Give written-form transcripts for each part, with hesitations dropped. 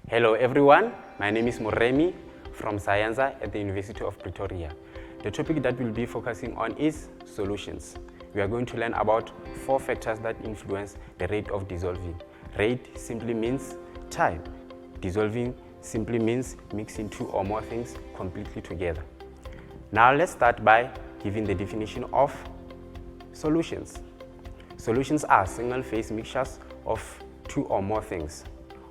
Hello everyone, my name is Moremi from Sci Enza at the University of Pretoria. The topic that we'll be focusing on is solutions. We are going to learn about 4 factors that influence the rate of dissolving. Rate simply means time. Dissolving simply means mixing 2 or more things completely together. Now let's start by giving the definition of solutions. Solutions are single-phase mixtures of 2 or more things.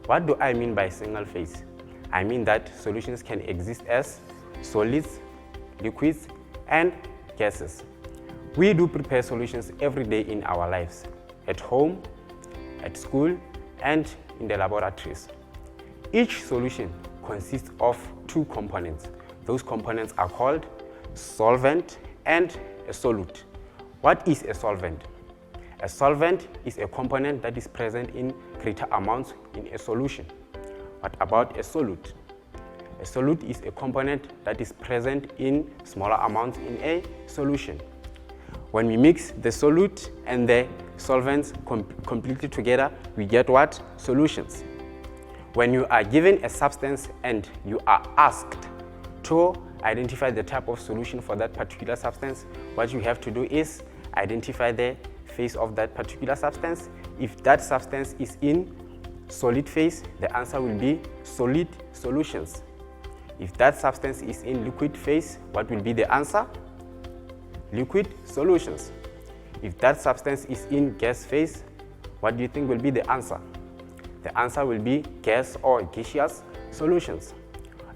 What do I mean by single phase? I mean that solutions can exist as solids, liquids, and gases. We do prepare solutions every day in our lives, at home, at school, and in the laboratories. Each solution consists of 2 components. Those components are called solvent and a solute. What is a solvent? A solvent is a component that is present in greater amounts in a solution. What about a solute? A solute is a component that is present in smaller amounts in a solution. When we mix the solute and the solvents completely together, we get what? Solutions. When you are given a substance and you are asked to identify the type of solution for that particular substance, what you have to do is identify the phase of that particular substance. If that substance is in solid phase, the answer will be solid solutions. If that substance is in liquid phase, what will be the answer? Liquid solutions. If that substance is in gas phase, what do you think will be the answer? The answer will be gas or gaseous solutions.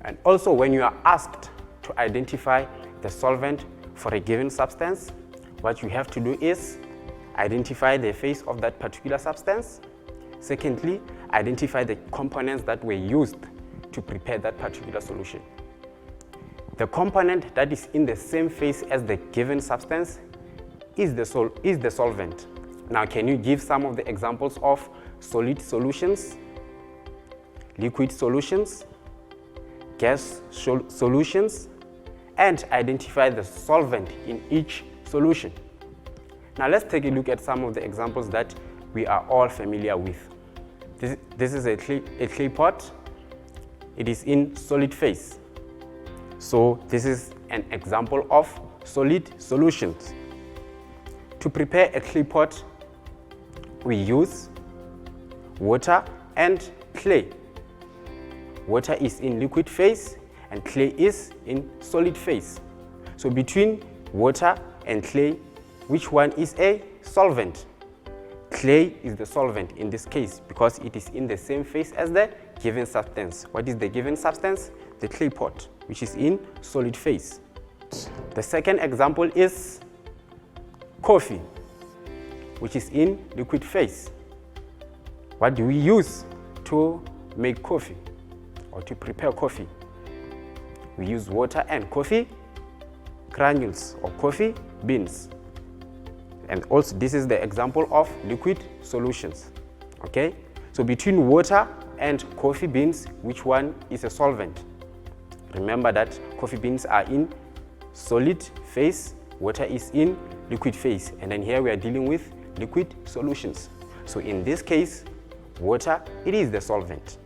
And also, when you are asked to identify the solvent for a given substance, what you have to do is identify the phase of that particular substance. Secondly, identify the components that were used to prepare that particular solution. The component that is in the same phase as the given substance is the solvent. Now, can you give some of the examples of solid solutions, liquid solutions, gas solutions, and identify the solvent in each solution? Now let's take a look at some of the examples that we are all familiar with. This is a clay pot. It is in solid phase. So this is an example of solid solutions. To prepare a clay pot, we use water and clay. Water is in liquid phase and clay is in solid phase. So between water and clay, which one is a solvent? Clay is the solvent in this case because it is in the same phase as the given substance. What is the given substance? The clay pot, which is in solid phase. The second example is coffee, which is in liquid phase. What do we use to make coffee or to prepare coffee? We use water and coffee granules or coffee beans. And also, this is the example of liquid solutions. Okay? So between water and coffee beans, which one is a solvent? Remember that coffee beans are in solid phase, water is in liquid phase. And then here we are dealing with liquid solutions. So in this case, water, it is the solvent.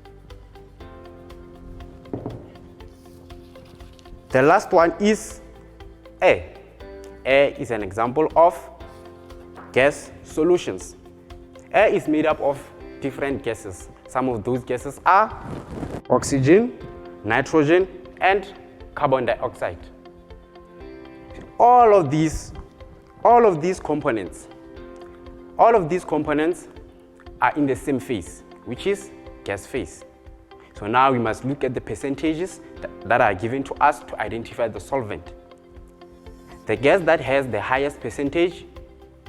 The last one is air. Air is an example of gas solutions. Air is made up of different gases. Some of those gases are oxygen, nitrogen, and carbon dioxide. All of these components are in the same phase, which is gas phase. So now we must look at the percentages that are given to us to identify the solvent. The gas that has the highest percentage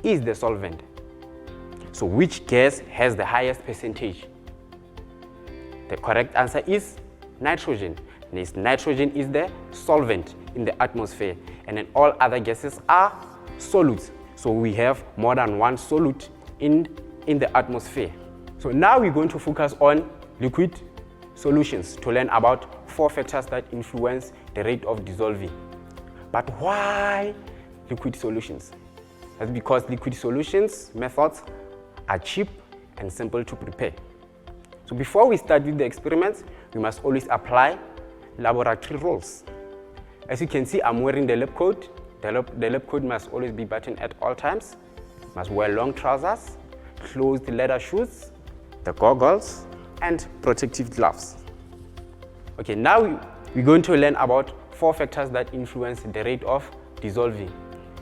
is the solvent. So which gas has the highest percentage? The correct answer is nitrogen. This nitrogen is the solvent in the atmosphere, and then all other gases are solutes. So we have more than one solute in the atmosphere. So now we're going to focus on liquid solutions to learn about 4 factors that influence the rate of dissolving. But why liquid solutions? That's because liquid solutions methods are cheap and simple to prepare. So before we start with the experiments, we must always apply laboratory rules. As you can see, I'm wearing the lab coat. The lab coat must always be buttoned at all times, must wear long trousers, closed leather shoes, the goggles, and protective gloves. Okay, now we're going to learn about 4 factors that influence the rate of dissolving,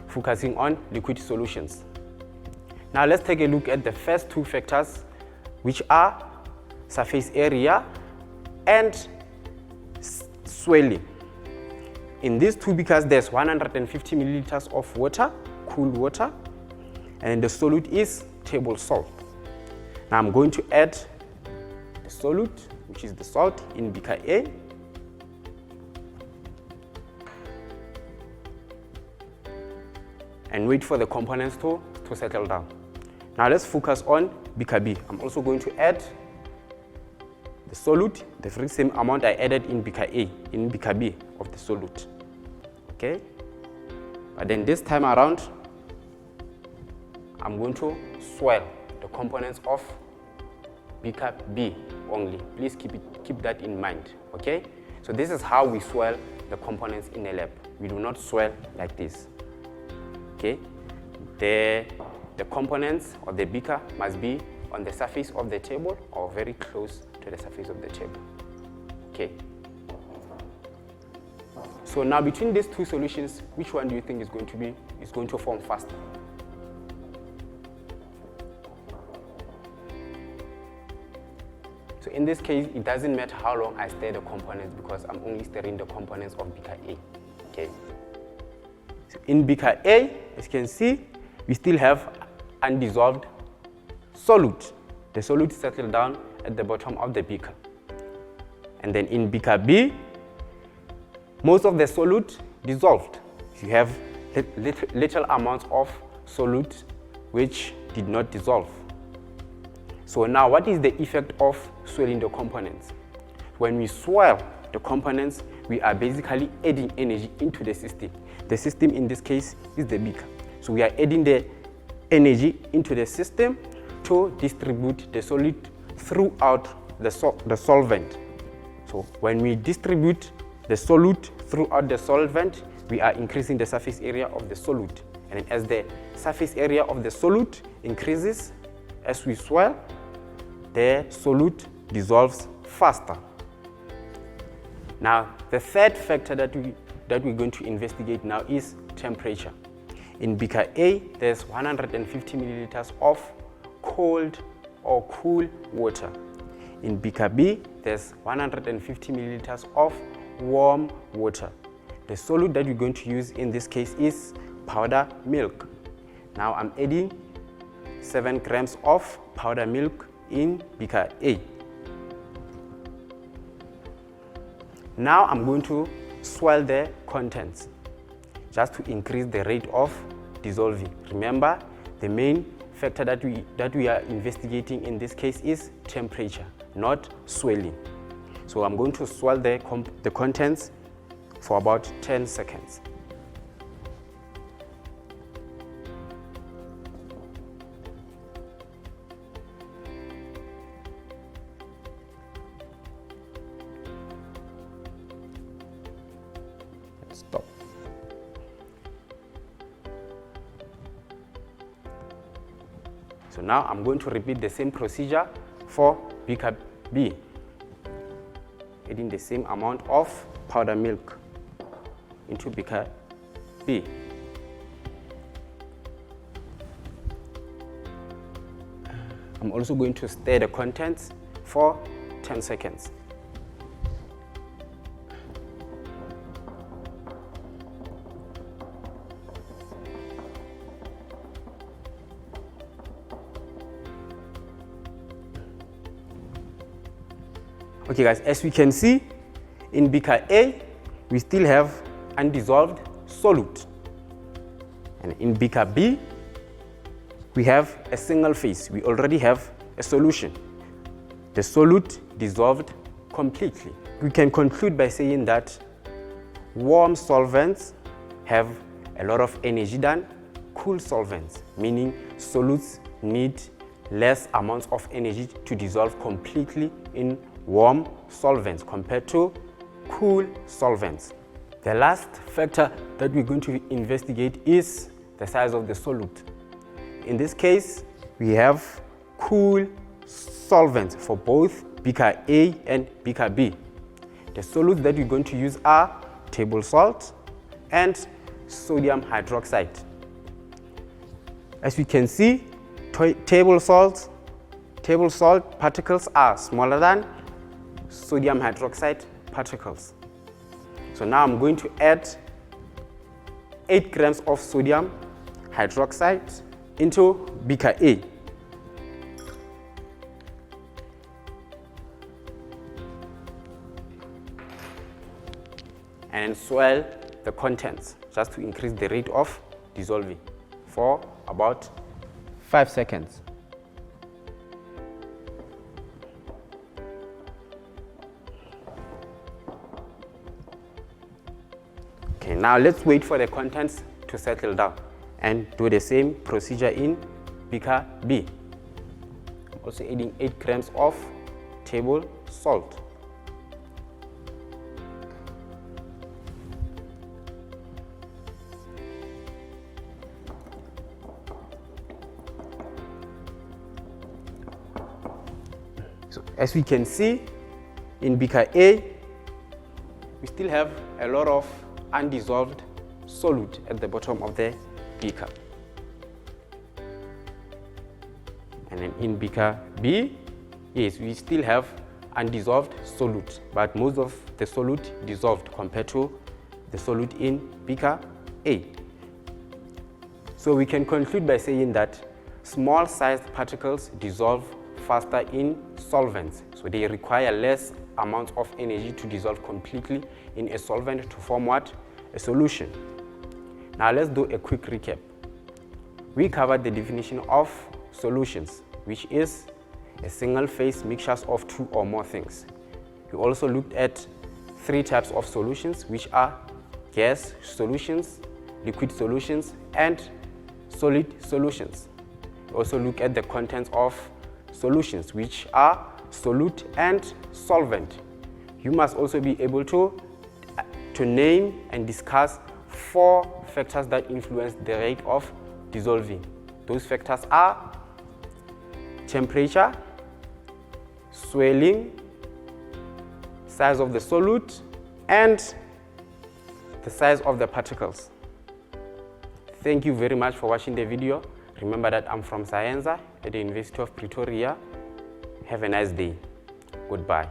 focusing on liquid solutions. Now let's take a look at the first 2 factors, which are surface area and swelling. In these 2 beakers, there's 150 milliliters of water, cool water, and the solute is table salt. Now I'm going to add the solute, which is the salt, in beaker A. And wait for the components to settle down. Now let's focus on beaker B. I'm also going to add the solute, the very same amount I added in beaker A, in beaker B of the solute. Okay? But then this time around, I'm going to swirl the components of beaker B only. Please keep that in mind. Okay? So this is how we swirl the components in a lab. We do not swirl like this. Okay? The components of the beaker must be on the surface of the table or very close to the surface of the table. Okay. So now between these 2 solutions, which one do you think is going to form faster? So in this case, it doesn't matter how long I stir the components because I'm only stirring the components of beaker A. Okay. So in beaker A, as you can see, we still have undissolved solute. The solute settled down at the bottom of the beaker. And then in beaker B, most of the solute dissolved. You have little amounts of solute which did not dissolve. So now what is the effect of swirling the components? When we swirl the components, we are basically adding energy into the system. The system in this case is the beaker. So we are adding the energy into the system to distribute the solute throughout the solvent. So when we distribute the solute throughout the solvent, we are increasing the surface area of the solute. And as the surface area of the solute increases, as we swirl, the solute dissolves faster. Now, the third factor that we're going to investigate now is temperature. In beaker A, there's 150 milliliters of cold or cool water. In beaker B, there's 150 milliliters of warm water. The solute that we're going to use in this case is powder milk. Now I'm adding 7 grams of powder milk in beaker A. Now I'm going to swirl the contents just to increase the rate of dissolving. Remember, the main factor that we are investigating in this case is temperature, not swirling. So I'm going to swirl the contents for about 10 seconds. Stop. So now I'm going to repeat the same procedure for beaker B, adding the same amount of powder milk into beaker B. I'm also going to stir the contents for 10 seconds. Okay guys, as we can see, in beaker A, we still have undissolved solute. And in beaker B, we have a single phase. We already have a solution. The solute dissolved completely. We can conclude by saying that warm solvents have a lot of energy than cool solvents, meaning solutes need less amounts of energy to dissolve completely in warm solvents compared to cool solvents. The last factor that we're going to investigate is the size of the solute. In this case, we have cool solvents for both beaker A and beaker B. The solutes that we're going to use are table salt and sodium hydroxide. As we can see, table salt particles are smaller than sodium hydroxide particles. So now I'm going to add 8 grams of sodium hydroxide into beaker A. And swirl the contents just to increase the rate of dissolving for about 5 seconds. Okay, now let's wait for the contents to settle down and do the same procedure in beaker B. Also adding 8 grams of table salt. So as we can see, in beaker A, we still have a lot of undissolved solute at the bottom of the beaker. And then in beaker B, yes, we still have undissolved solute, but most of the solute dissolved compared to the solute in beaker A. So we can conclude by saying that small sized particles dissolve faster in solvents, so they require less amounts of energy to dissolve completely in a solvent to form what? A solution. Now let's do a quick recap. We covered the definition of solutions, which is a single phase mixtures of 2 or more things. We also looked at 3 types of solutions, which are gas solutions, liquid solutions, and solid solutions. We also look at the contents of solutions, which are solute and solvent. You must also be able to name and discuss 4 factors that influence the rate of dissolving. Those factors are temperature, swelling, size of the solute, and the size of the particles. Thank you very much for watching the video. Remember that I'm from Sci Enza at the University of Pretoria. Have a nice day. Goodbye.